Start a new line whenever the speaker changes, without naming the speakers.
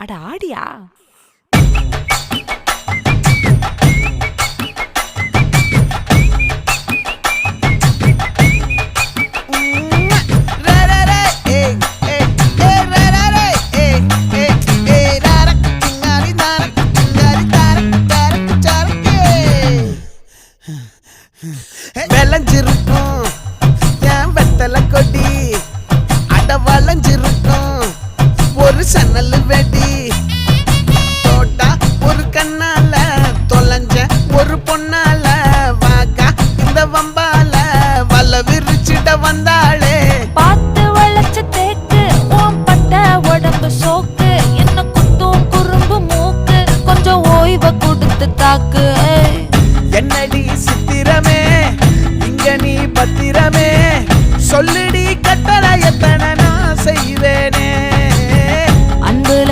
அட ஆடியா?
விளைஞ்சிருக்கும் என் வெத்தலை கொடி, அட வளைஞ்சிருக்கும் ஒரு சன்னல் வெடி. தோட்டா ஒரு கண்ணால தொலைஞ்ச ஒரு பொண்ணால வாக்கா இந்த வம்பால வல விரிச்சிட வந்தாளே.
பார்த்து வளைச்ச தேக்கு ஓம் பட்ட உடம்பு சோக்கு, என்ன குத்தும் குறும்பு மூக்கு, கொஞ்சம் ஓய்வை கொடுத்து தாக்கு.
என்னடி சித்திரமே இங்க நீ பத்திரமே, சொல்லுடி கட்டளை எத்தனை நான் செய்வேன்.